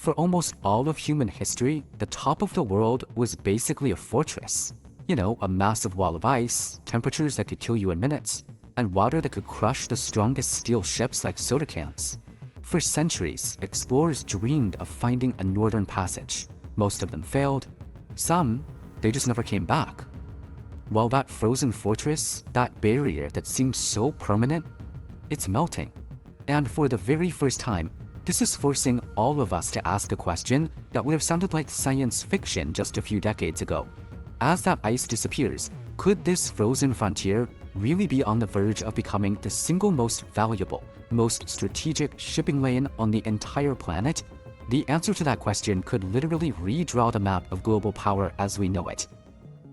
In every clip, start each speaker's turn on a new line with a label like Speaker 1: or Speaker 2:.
Speaker 1: For almost all of human history, the top of the world was basically a fortress. You know, a massive wall of ice, temperatures that could kill you in minutes, and water that could crush the strongest steel ships like soda cans. For centuries, explorers dreamed of finding a northern passage. Most of them failed. Some, they just never came back. While that frozen fortress, that barrier that seemed so permanent, it's melting. And for the very first time, this is forcing all of us to ask a question that would have sounded like science fiction just a few decades ago. As that ice disappears, could this frozen frontier really be on the verge of becoming the single most valuable, most strategic shipping lane on the entire planet? The answer to that question could literally redraw the map of global power as we know it.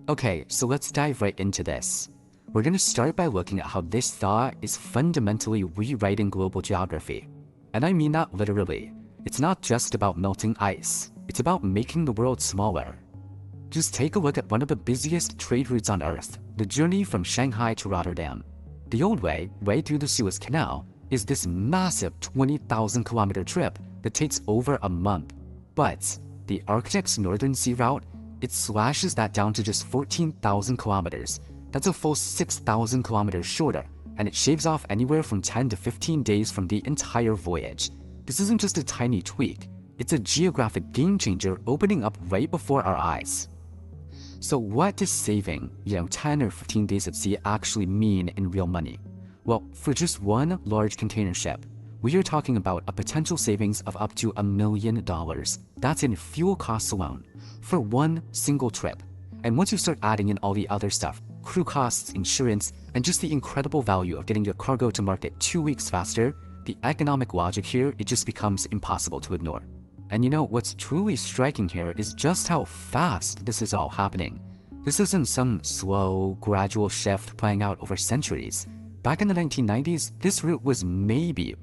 Speaker 1: Okay, so let's dive right into this. We're going to start by looking at how this thought is fundamentally rewriting global geography. And I mean that literally. It's not just about melting ice, it's about making the world smaller. Just take a look at one of the busiest trade routes on Earth, the journey from Shanghai to Rotterdam. The old way, right through the Suez Canal, is this massive 20,000 kilometer trip that takes over a month. But the Arctic's Northern Sea route, it slashes that down to just 14,000 kilometers. That's a full 6,000 kilometers shorter, and it shaves off anywhere from 10 to 15 days from the entire voyage. This isn't just a tiny tweak, it's a geographic game changer opening up right before our eyes. So what does saving, 10 or 15 days at sea actually mean in real money? Well, for just one large container ship, we are talking about a potential savings of up to $1 million. That's in fuel costs alone, for one single trip. And once you start adding in all the other stuff, crew costs, insurance, and just the incredible value of getting your cargo to market 2 weeks faster, the economic logic here, it just becomes impossible to ignore. And what's truly striking here is just how fast this is all happening. This isn't some slow, gradual shift playing out over centuries. Back in the 1990s, this route was maybe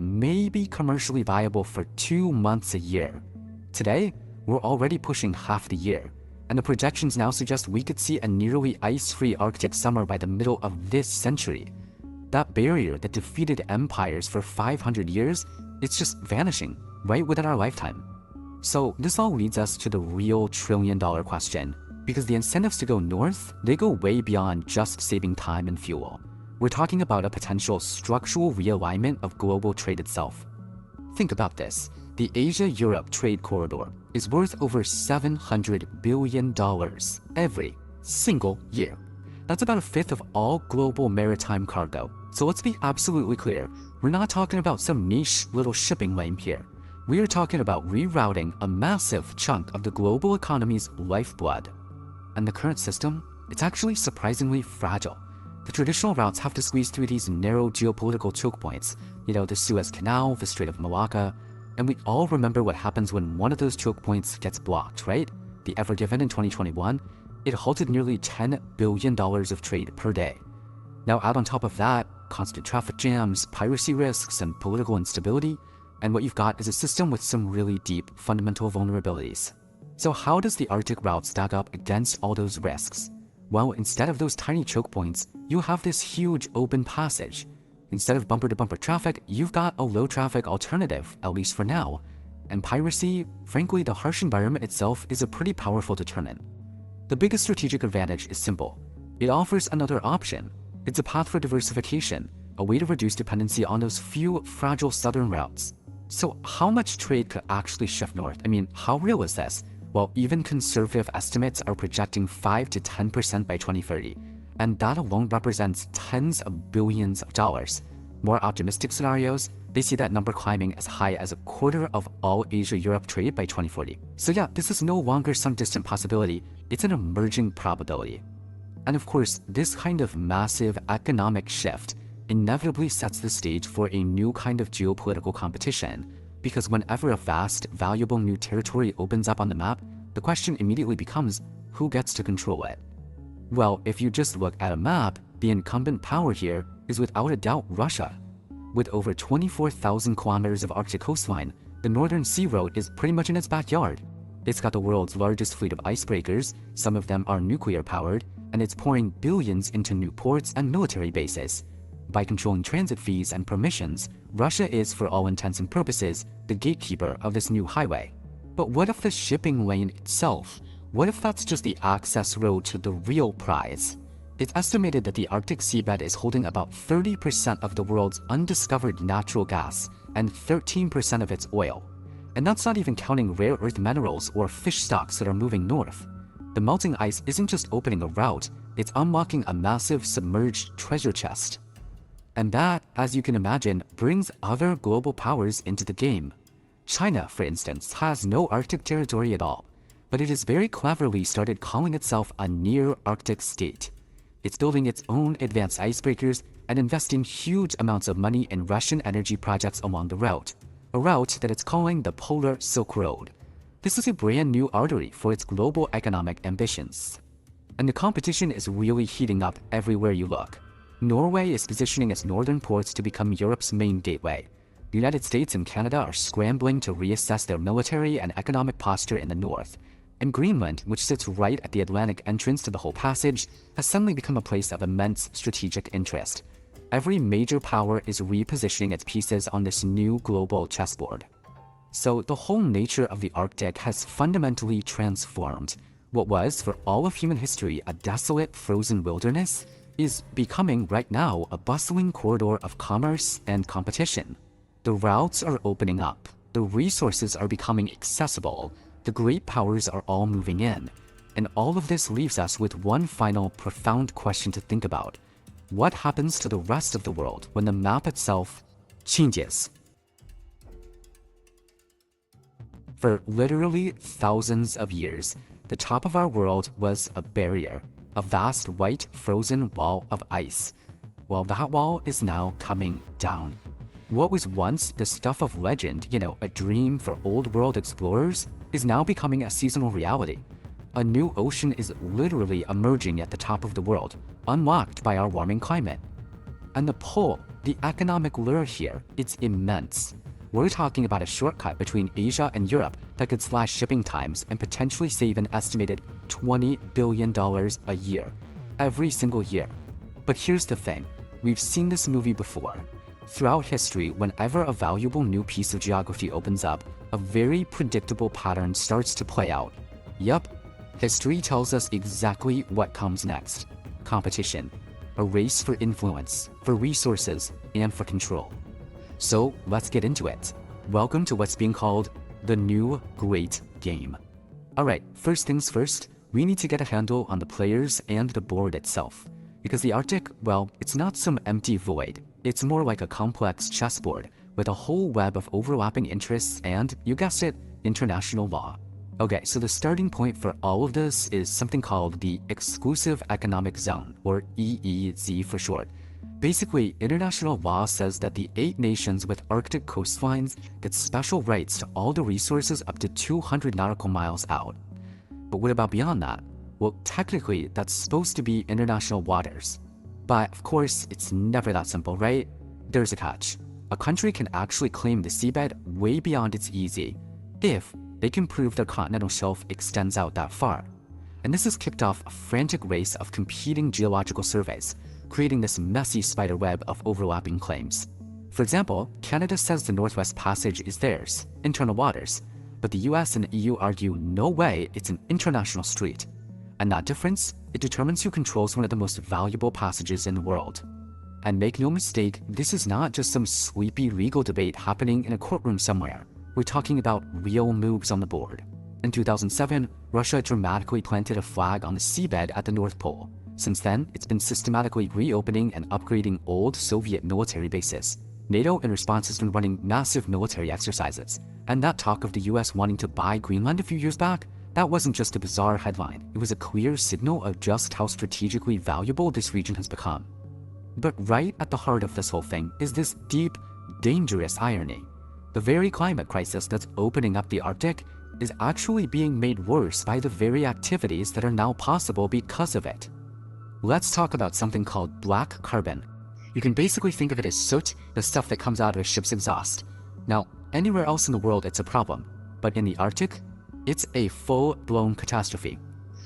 Speaker 1: commercially viable for 2 months a year. Today, we're already pushing half the year, and the projections now suggest we could see a nearly ice-free Arctic summer by the middle of this century. That barrier that defeated empires for 500 years, it's just vanishing right within our lifetime. So this all leads us to the real trillion-dollar question, because the incentives to go north, they go way beyond just saving time and fuel. We're talking about a potential structural realignment of global trade itself. Think about this. The Asia-Europe trade corridor is worth over $700 billion every single year. That's about a fifth of all global maritime cargo. So let's be absolutely clear, we're not talking about some niche little shipping lane here. We are talking about rerouting a massive chunk of the global economy's lifeblood. And the current system, it's actually surprisingly fragile. The traditional routes have to squeeze through these narrow geopolitical choke points, the Suez Canal, the Strait of Malacca, and we all remember what happens when one of those choke points gets blocked, right? The Ever Given in 2021, it halted nearly $10 billion of trade per day. Now add on top of that, constant traffic jams, piracy risks, and political instability, and what you've got is a system with some really deep fundamental vulnerabilities. So how does the Arctic route stack up against all those risks? Well, instead of those tiny choke points, you have this huge open passage. Instead of bumper-to-bumper traffic, you've got a low-traffic alternative, at least for now. And piracy, frankly, the harsh environment itself is a pretty powerful deterrent. The biggest strategic advantage is simple. It offers another option. It's a path for diversification, a way to reduce dependency on those few fragile southern routes. So how much trade could actually shift north? I mean, how real is this? Well, even conservative estimates are projecting 5 to 10% by 2030, and that alone represents tens of billions of dollars. More optimistic scenarios, they see that number climbing as high as a quarter of all Asia-Europe trade by 2040. So yeah, this is no longer some distant possibility, it's an emerging probability. And of course, this kind of massive economic shift inevitably sets the stage for a new kind of geopolitical competition, because whenever a vast, valuable new territory opens up on the map, the question immediately becomes, who gets to control it? Well, if you just look at a map, the incumbent power here is without a doubt Russia. With over 24,000 kilometers of Arctic coastline, the Northern Sea Road is pretty much in its backyard. It's got the world's largest fleet of icebreakers, some of them are nuclear-powered, and it's pouring billions into new ports and military bases. By controlling transit fees and permissions, Russia is, for all intents and purposes, the gatekeeper of this new highway. But what if the shipping lane itself? What if that's just the access road to the real prize? It's estimated that the Arctic seabed is holding about 30% of the world's undiscovered natural gas and 13% of its oil. And that's not even counting rare earth minerals or fish stocks that are moving north. The melting ice isn't just opening a route, it's unlocking a massive submerged treasure chest. And that, as you can imagine, brings other global powers into the game. China, for instance, has no Arctic territory at all, but it has very cleverly started calling itself a near-Arctic state. It's building its own advanced icebreakers and investing huge amounts of money in Russian energy projects along the route, a route that it's calling the Polar Silk Road. This is a brand new artery for its global economic ambitions. And the competition is really heating up everywhere you look. Norway is positioning its northern ports to become Europe's main gateway. The United States and Canada are scrambling to reassess their military and economic posture in the north. And Greenland, which sits right at the Atlantic entrance to the whole passage, has suddenly become a place of immense strategic interest. Every major power is repositioning its pieces on this new global chessboard. So the whole nature of the Arctic has fundamentally transformed. What was, for all of human history, a desolate, frozen wilderness is becoming right now a bustling corridor of commerce and competition. The routes are opening up. The resources are becoming accessible. The great powers are all moving in. And all of this leaves us with one final profound question to think about. What happens to the rest of the world when the map itself changes? For literally thousands of years, the top of our world was a barrier, a vast white frozen wall of ice. Well, that wall is now coming down. What was once the stuff of legend, a dream for old world explorers, is now becoming a seasonal reality. A new ocean is literally emerging at the top of the world, unlocked by our warming climate. And the pull, the economic lure here, it's immense. We're talking about a shortcut between Asia and Europe that could slash shipping times and potentially save an estimated $20 billion a year, every single year. But here's the thing, we've seen this movie before. Throughout history, whenever a valuable new piece of geography opens up, a very predictable pattern starts to play out. Yup, history tells us exactly what comes next. Competition. A race for influence, for resources, and for control. So let's get into it. Welcome to what's being called the new great game. Alright, first things first, we need to get a handle on the players and the board itself. Because the Arctic, well, it's not some empty void. It's more like a complex chessboard with a whole web of overlapping interests and, you guessed it, international law. Okay, so the starting point for all of this is something called the Exclusive Economic Zone, or EEZ for short. Basically, international law says that the 8 nations with Arctic coastlines get special rights to all the resources up to 200 nautical miles out. But what about beyond that? Well, technically, that's supposed to be international waters. But of course, it's never that simple, right? There's a catch. A country can actually claim the seabed way beyond its EEZ, if they can prove their continental shelf extends out that far. And this has kicked off a frantic race of competing geological surveys, creating this messy spider web of overlapping claims. For example, Canada says the Northwest Passage is theirs, internal waters, but the US and EU argue no way, it's an international street. And that difference, it determines who controls one of the most valuable passages in the world. And make no mistake, this is not just some sleepy legal debate happening in a courtroom somewhere. We're talking about real moves on the board. In 2007, Russia dramatically planted a flag on the seabed at the North Pole. Since then, it's been systematically reopening and upgrading old Soviet military bases. NATO, in response, has been running massive military exercises. And that talk of the US wanting to buy Greenland a few years back, that wasn't just a bizarre headline. It was a clear signal of just how strategically valuable this region has become. But right at the heart of this whole thing is this deep, dangerous irony. The very climate crisis that's opening up the Arctic is actually being made worse by the very activities that are now possible because of it. Let's talk about something called black carbon. You can basically think of it as soot, the stuff that comes out of a ship's exhaust. Now, anywhere else in the world it's a problem, but in the Arctic, it's a full-blown catastrophe.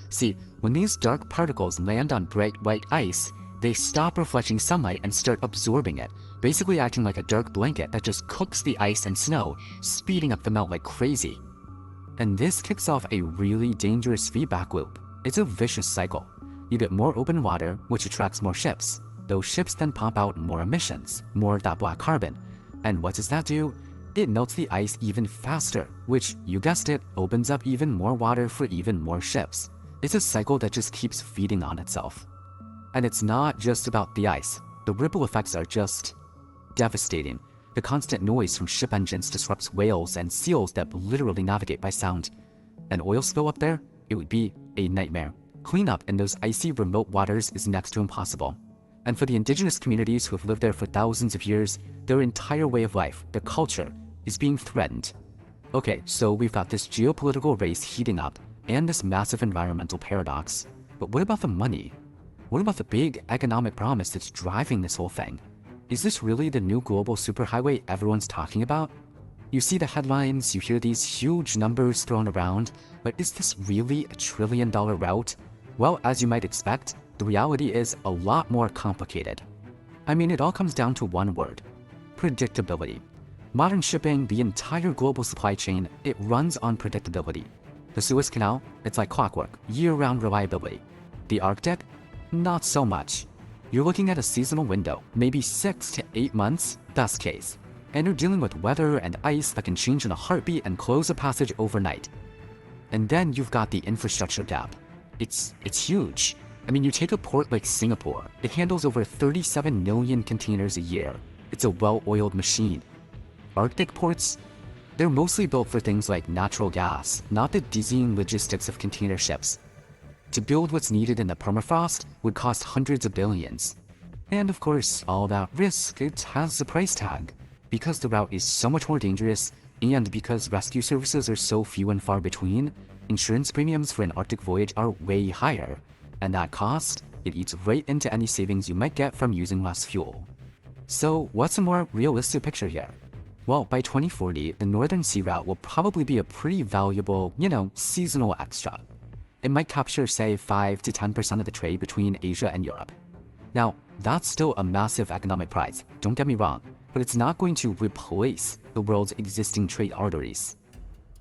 Speaker 1: See, when these dark particles land on bright white ice, they stop reflecting sunlight and start absorbing it, basically acting like a dark blanket that just cooks the ice and snow, speeding up the melt like crazy. And this kicks off a really dangerous feedback loop. It's a vicious cycle. You get more open water, which attracts more ships. Those ships then pump out more emissions, more of that black carbon. And what does that do? It melts the ice even faster, which, you guessed it, opens up even more water for even more ships. It's a cycle that just keeps feeding on itself. And it's not just about the ice. The ripple effects are just devastating. The constant noise from ship engines disrupts whales and seals that literally navigate by sound. An oil spill up there? It would be a nightmare. Cleanup in those icy remote waters is next to impossible. And for the indigenous communities who have lived there for thousands of years, their entire way of life, their culture, is being threatened. Okay, so we've got this geopolitical race heating up and this massive environmental paradox. But what about the money? What about the big economic promise that's driving this whole thing? Is this really the new global superhighway everyone's talking about? You see the headlines, you hear these huge numbers thrown around, but is this really a trillion-dollar route? Well, as you might expect, the reality is a lot more complicated. I mean, it all comes down to one word: predictability. Modern shipping, the entire global supply chain, it runs on predictability. The Suez Canal, it's like clockwork, year-round reliability. The Arctic, not so much. You're looking at a seasonal window, maybe 6 to 8 months, best case. And you're dealing with weather and ice that can change in a heartbeat and close a passage overnight. And then you've got the infrastructure gap. It's huge. I mean, you take a port like Singapore, it handles over 37 million containers a year. It's a well-oiled machine. Arctic ports, they're mostly built for things like natural gas, not the dizzying logistics of container ships. To build what's needed in the permafrost would cost hundreds of billions. And of course, all that risk, it has a price tag. Because the route is so much more dangerous, and because rescue services are so few and far between, insurance premiums for an Arctic voyage are way higher. And that cost, it eats right into any savings you might get from using less fuel. So what's a more realistic picture here? Well, by 2040, the Northern Sea Route will probably be a pretty valuable, seasonal extra. It might capture, say, 5 to 10% of the trade between Asia and Europe. Now, that's still a massive economic prize, don't get me wrong, but it's not going to replace the world's existing trade arteries.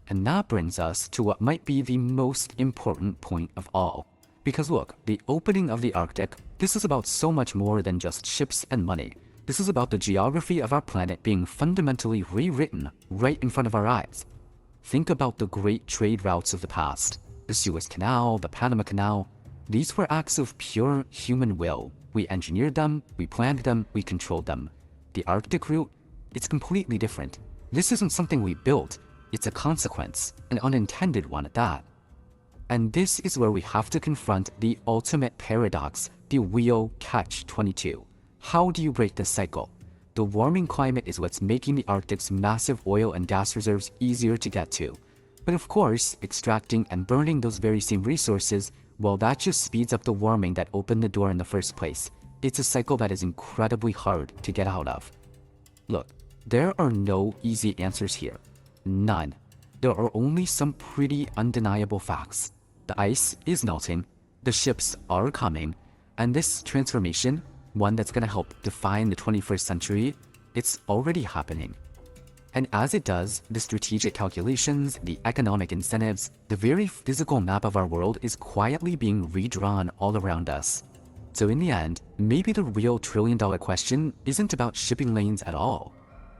Speaker 1: And that brings us to what might be the most important point of all. Because look, the opening of the Arctic, this is about so much more than just ships and money. This is about the geography of our planet being fundamentally rewritten right in front of our eyes. Think about the great trade routes of the past. The Suez Canal, the Panama Canal. These were acts of pure human will. We engineered them, we planned them, we controlled them. The Arctic route, it's completely different. This isn't something we built, it's a consequence, an unintended one at that. And this is where we have to confront the ultimate paradox, the real catch-22. How do you break this cycle? The warming climate is what's making the Arctic's massive oil and gas reserves easier to get to. But of course, extracting and burning those very same resources, well, that just speeds up the warming that opened the door in the first place. It's a cycle that is incredibly hard to get out of. Look, there are no easy answers here. None. There are only some pretty undeniable facts. The ice is melting, the ships are coming, and this transformation, one that's going to help define the 21st century, it's already happening. And as it does, the strategic calculations, the economic incentives, the very physical map of our world is quietly being redrawn all around us. So in the end, maybe the real trillion-dollar question isn't about shipping lanes at all.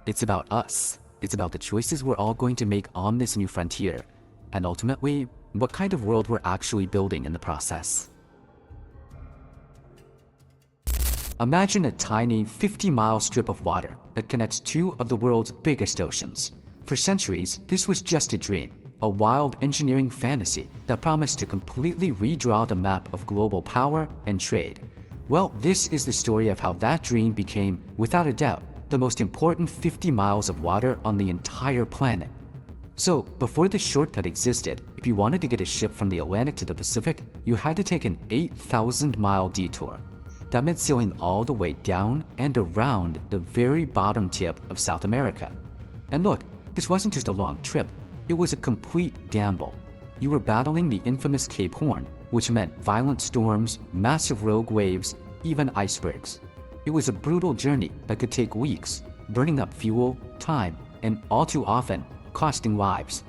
Speaker 1: It's about us. It's about the choices we're all going to make on this new frontier. And ultimately, what kind of world we're actually building in the process. Imagine a tiny 50-mile strip of water that connects two of the world's biggest oceans. For centuries, this was just a dream, a wild engineering fantasy that promised to completely redraw the map of global power and trade. Well, this is the story of how that dream became, without a doubt, the most important 50 miles of water on the entire planet. So, before this shortcut existed, if you wanted to get a ship from the Atlantic to the Pacific, you had to take an 8,000-mile detour. That meant sailing all the way down and around the very bottom tip of South America. And look, this wasn't just a long trip, it was a complete gamble. You were battling the infamous Cape Horn, which meant violent storms, massive rogue waves, even icebergs. It was a brutal journey that could take weeks, burning up fuel, time, and all too often, costing lives.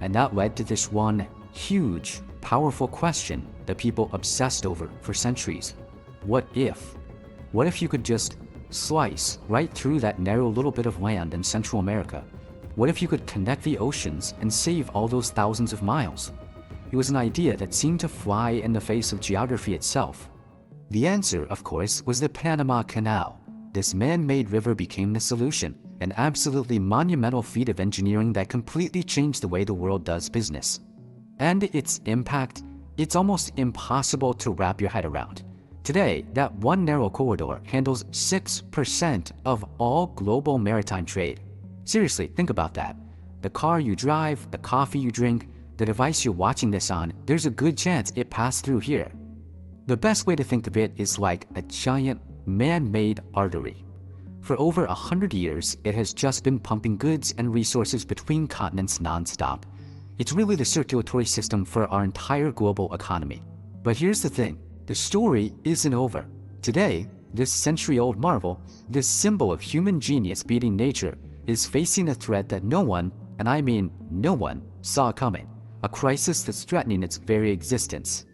Speaker 1: And that led to this one huge, powerful question that people obsessed over for centuries. What if? What if you could just slice right through that narrow little bit of land in Central America? What if you could connect the oceans and save all those thousands of miles? It was an idea that seemed to fly in the face of geography itself. The answer, of course, was the Panama Canal. This man-made river became the solution, an absolutely monumental feat of engineering that completely changed the way the world does business. And its impact, it's almost impossible to wrap your head around. Today, that one narrow corridor handles 6% of all global maritime trade. Seriously, think about that. The car you drive, the coffee you drink, the device you're watching this on, there's a good chance it passed through here. The best way to think of it is like a giant man-made artery. For over 100 years, it has just been pumping goods and resources between continents non-stop. It's really the circulatory system for our entire global economy. But here's the thing, the story isn't over. Today, this century-old marvel, this symbol of human genius beating nature, is facing a threat that no one, and I mean no one, saw coming. A crisis that's threatening its very existence.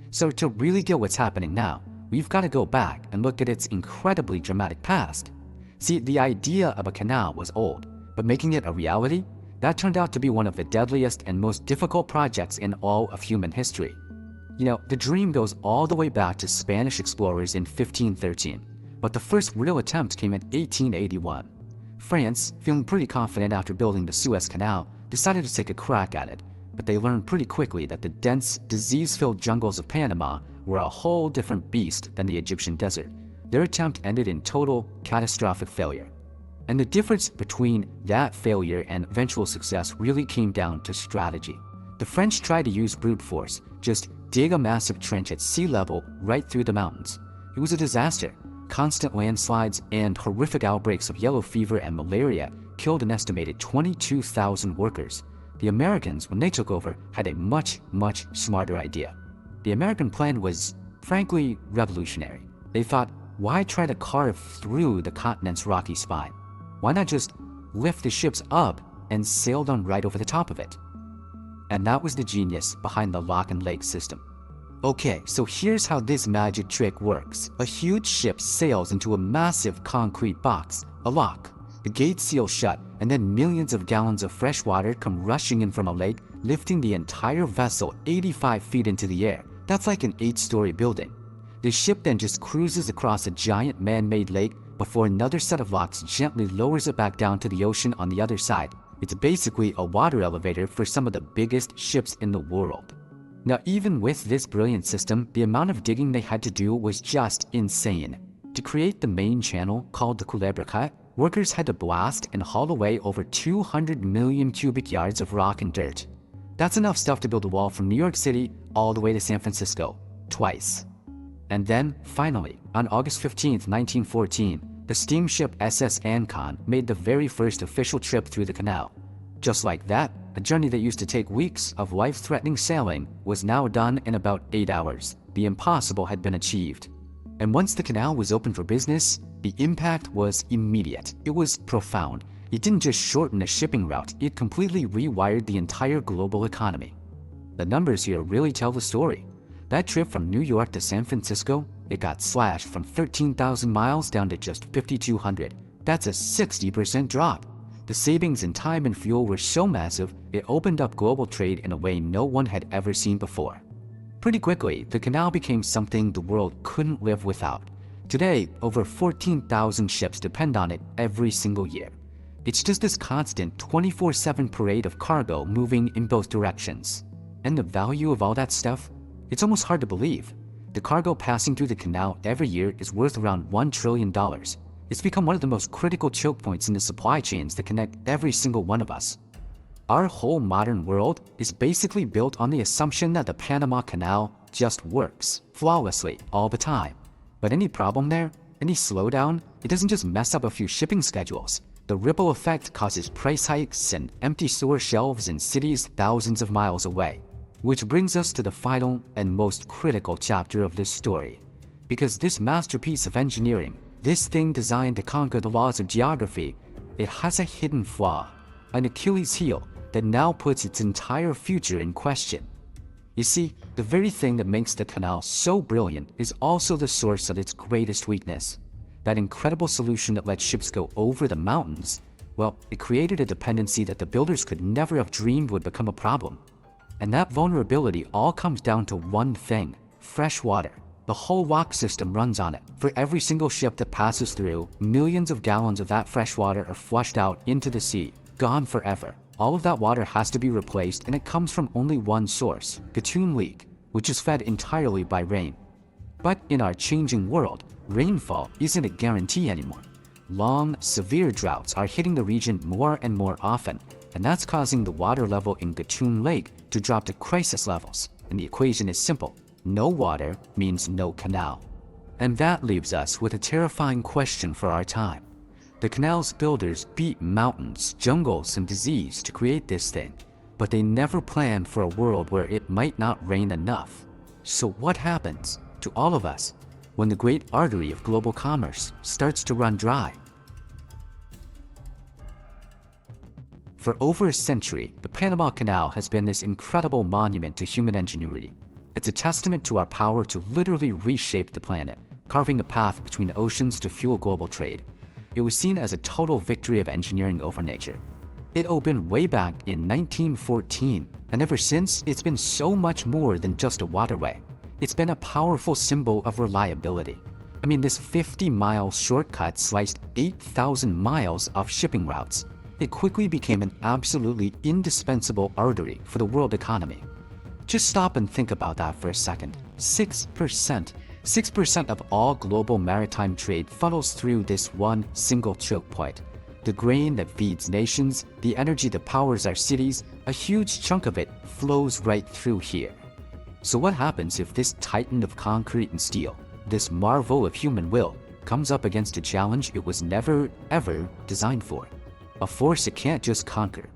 Speaker 1: So to really get what's happening now, we've got to go back and look at its incredibly dramatic past. See, the idea of a canal was old, but making it a reality, that turned out to be one of the deadliest and most difficult projects in all of human history. You know, the dream goes all the way back to Spanish explorers in 1513, but the first real attempt came in 1881. France, feeling pretty confident after building the Suez Canal, decided to take a crack at it, but they learned pretty quickly that the dense, disease-filled jungles of Panama were a whole different beast than the Egyptian desert. Their attempt ended in total, catastrophic failure. And the difference between that failure and eventual success really came down to strategy. The French tried to use brute force, just dig a massive trench at sea level right through the mountains. It was a disaster. Constant landslides and horrific outbreaks of yellow fever and malaria killed an estimated 22,000 workers. The Americans, when they took over, had a much, much smarter idea. The American plan was, frankly, revolutionary. They thought, why try to carve through the continent's rocky spine? Why not just lift the ships up and sail them right over the top of it? And that was the genius behind the lock and lake system. Okay, so here's how this magic trick works. A huge ship sails into a massive concrete box, a lock. The gates seal shut, and then millions of gallons of fresh water come rushing in from a lake, lifting the entire vessel 85 feet into the air. That's like an 8-story building. The ship then just cruises across a giant man-made lake before another set of locks gently lowers it back down to the ocean on the other side. It's basically a water elevator for some of the biggest ships in the world. Now, even with this brilliant system, the amount of digging they had to do was just insane. To create the main channel, called the Culebra Cut, workers had to blast and haul away over 200 million cubic yards of rock and dirt. That's enough stuff to build a wall from New York City all the way to San Francisco, twice. And then, finally, on August 15, 1914, the steamship SS Ancon made the very first official trip through the canal. Just like that, a journey that used to take weeks of life-threatening sailing was now done in about 8 hours. The impossible had been achieved. And once the canal was open for business, the impact was immediate. It was profound. It didn't just shorten a shipping route, it completely rewired the entire global economy. The numbers here really tell the story. That trip from New York to San Francisco, it got slashed from 13,000 miles down to just 5,200. That's a 60% drop. The savings in time and fuel were so massive, it opened up global trade in a way no one had ever seen before. Pretty quickly, the canal became something the world couldn't live without. Today, over 14,000 ships depend on it every single year. It's just this constant 24/7 parade of cargo moving in both directions. And the value of all that stuff? It's almost hard to believe. The cargo passing through the canal every year is worth around $1 trillion. It's become one of the most critical choke points in the supply chains that connect every single one of us. Our whole modern world is basically built on the assumption that the Panama Canal just works flawlessly all the time. But any problem there, any slowdown, it doesn't just mess up a few shipping schedules. The ripple effect causes price hikes and empty store shelves in cities thousands of miles away. Which brings us to the final and most critical chapter of this story. Because this masterpiece of engineering, this thing designed to conquer the laws of geography, it has a hidden flaw, an Achilles heel that now puts its entire future in question. You see, the very thing that makes the canal so brilliant is also the source of its greatest weakness. That incredible solution that let ships go over the mountains, well, it created a dependency that the builders could never have dreamed would become a problem. And that vulnerability all comes down to one thing: fresh water. The whole lock system runs on it. For every single ship that passes through, millions of gallons of that fresh water are flushed out into the sea, gone forever. All of that water has to be replaced, and it comes from only one source, Gatun Lake, which is fed entirely by rain. But in our changing world, rainfall isn't a guarantee anymore. Long, severe droughts are hitting the region more and more often, and that's causing the water level in Gatun Lake to drop to crisis levels. And the equation is simple: no water means no canal. And that leaves us with a terrifying question for our time. The canal's builders beat mountains, jungles, and disease to create this thing, but they never planned for a world where it might not rain enough. So what happens to all of us when the great artery of global commerce starts to run dry? For over a century, the Panama Canal has been this incredible monument to human ingenuity. It's a testament to our power to literally reshape the planet, carving a path between oceans to fuel global trade. It was seen as a total victory of engineering over nature. It opened way back in 1914, and ever since, it's been so much more than just a waterway. It's been a powerful symbol of reliability. I mean, this 50-mile shortcut sliced 8,000 miles of shipping routes. It quickly became an absolutely indispensable artery for the world economy. Just stop and think about that for a second. 6% of all global maritime trade funnels through this one single choke point. The grain that feeds nations, the energy that powers our cities, a huge chunk of it flows right through here. So what happens if this titan of concrete and steel, this marvel of human will, comes up against a challenge it was never, ever designed for? A force it can't just conquer.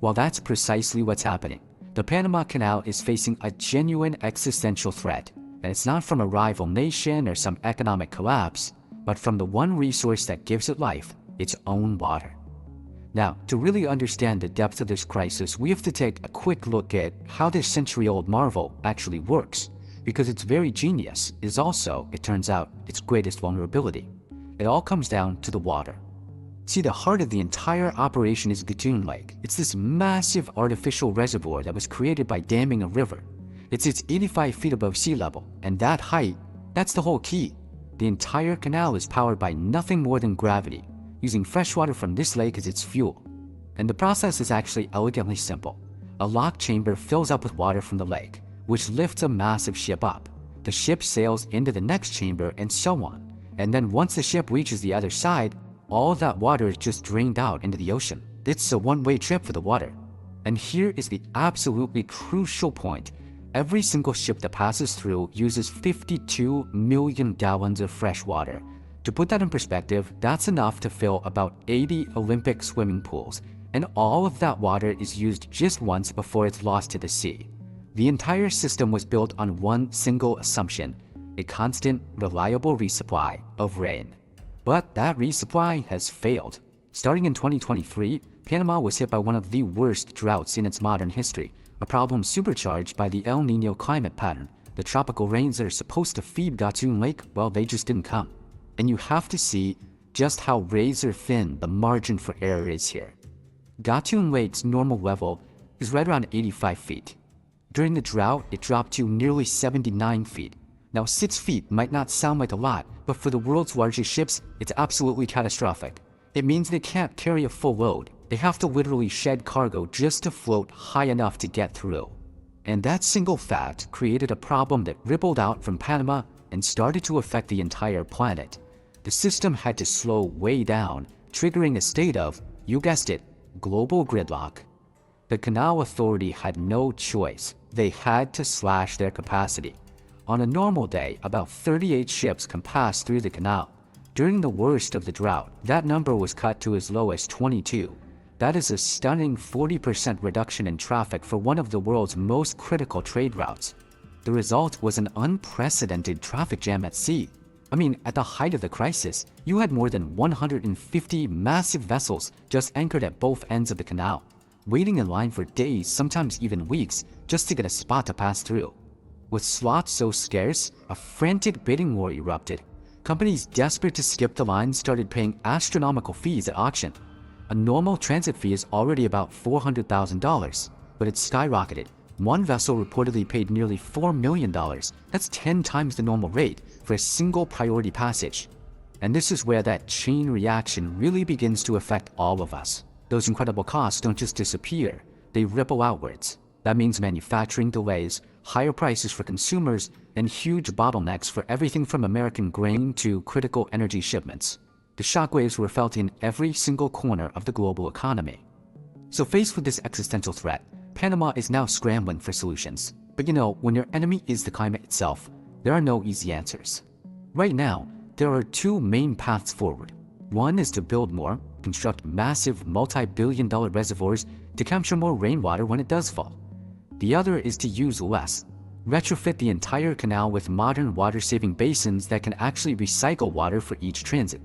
Speaker 1: Well, that's precisely what's happening. The Panama Canal is facing a genuine existential threat. And it's not from a rival nation or some economic collapse, but from the one resource that gives it life: its own water. Now, to really understand the depth of this crisis, we have to take a quick look at how this century-old marvel actually works, because its very genius is also, it turns out, its greatest vulnerability. It all comes down to the water. See, the heart of the entire operation is Gatun Lake. It's this massive artificial reservoir that was created by damming a river. It's 85 feet above sea level, and that height, that's the whole key. The entire canal is powered by nothing more than gravity, using fresh water from this lake as its fuel. And the process is actually elegantly simple. A lock chamber fills up with water from the lake, which lifts a massive ship up. The ship sails into the next chamber, and so on. And then once the ship reaches the other side, all of that water is just drained out into the ocean. It's a one-way trip for the water. And here is the absolutely crucial point. Every single ship that passes through uses 52 million gallons of fresh water. To put that in perspective, that's enough to fill about 80 Olympic swimming pools, and all of that water is used just once before it's lost to the sea. The entire system was built on one single assumption: a constant, reliable resupply of rain. But that resupply has failed. Starting in 2023, Panama was hit by one of the worst droughts in its modern history. A problem supercharged by the El Niño climate pattern. The tropical rains that are supposed to feed Gatun Lake, well, they just didn't come. And you have to see just how razor thin the margin for error is here. Gatun Lake's normal level is right around 85 feet. During the drought, it dropped to nearly 79 feet. Now, 6 feet might not sound like a lot, but for the world's largest ships, it's absolutely catastrophic. It means they can't carry a full load. They have to literally shed cargo just to float high enough to get through. And that single fact created a problem that rippled out from Panama and started to affect the entire planet. The system had to slow way down, triggering a state of, you guessed it, global gridlock. The Canal Authority had no choice. They had to slash their capacity. On a normal day, about 38 ships can pass through the canal. During the worst of the drought, that number was cut to as low as 22. That is a stunning 40% reduction in traffic for one of the world's most critical trade routes. The result was an unprecedented traffic jam at sea. I mean, at the height of the crisis, you had more than 150 massive vessels just anchored at both ends of the canal. waiting in line for days, sometimes even weeks, just to get a spot to pass through. With slots so scarce, a frantic bidding war erupted. Companies desperate to skip the line started paying astronomical fees at auction. A normal transit fee is already about $400,000, but it skyrocketed. One vessel reportedly paid nearly $4 million. That's 10 times the normal rate for a single priority passage. And this is where that chain reaction really begins to affect all of us. Those incredible costs don't just disappear, they ripple outwards. That means manufacturing delays, higher prices for consumers, and huge bottlenecks for everything from American grain to critical energy shipments. The shockwaves were felt in every single corner of the global economy. So faced with this existential threat, Panama is now scrambling for solutions. But when your enemy is the climate itself, there are no easy answers. Right now, there are two main paths forward. One is to build more, construct massive multi-billion-dollar reservoirs to capture more rainwater when it does fall. The other is to use less, retrofit the entire canal with modern water-saving basins that can actually recycle water for each transit.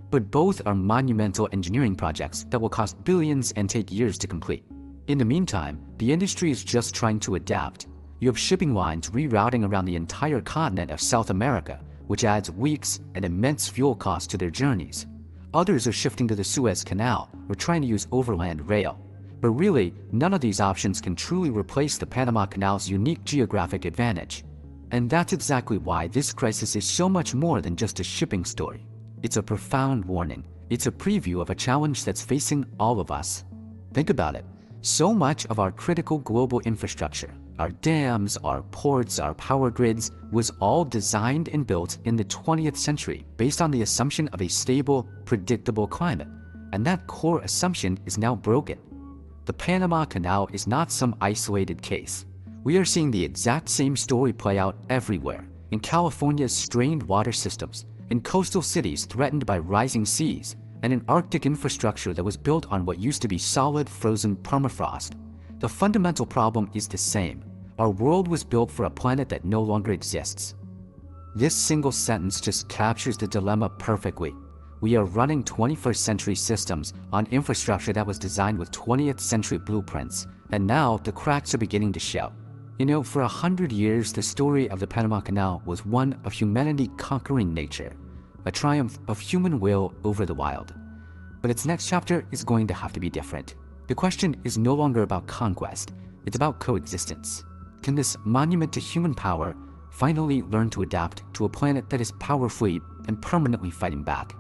Speaker 1: But both are monumental engineering projects that will cost billions and take years to complete. In the meantime, the industry is just trying to adapt. You have shipping lines rerouting around the entire continent of South America, which adds weeks and immense fuel costs to their journeys. Others are shifting to the Suez Canal or trying to use overland rail. But really, none of these options can truly replace the Panama Canal's unique geographic advantage. And that's exactly why this crisis is so much more than just a shipping story. It's a profound warning. It's a preview of a challenge that's facing all of us. Think about it. So much of our critical global infrastructure, our dams, our ports, our power grids, was all designed and built in the 20th century based on the assumption of a stable, predictable climate. And that core assumption is now broken. The Panama Canal is not some isolated case. We are seeing the exact same story play out everywhere, in California's strained water systems, in coastal cities threatened by rising seas, and in Arctic infrastructure that was built on what used to be solid frozen permafrost. The fundamental problem is the same. Our world was built for a planet that no longer exists. This single sentence just captures the dilemma perfectly. We are running 21st century systems on infrastructure that was designed with 20th century blueprints, and now the cracks are beginning to show. For 100 years, the story of the Panama Canal was one of humanity conquering nature, a triumph of human will over the wild. But its next chapter is going to have to be different. The question is no longer about conquest, it's about coexistence. Can this monument to human power finally learn to adapt to a planet that is powerfully and permanently fighting back?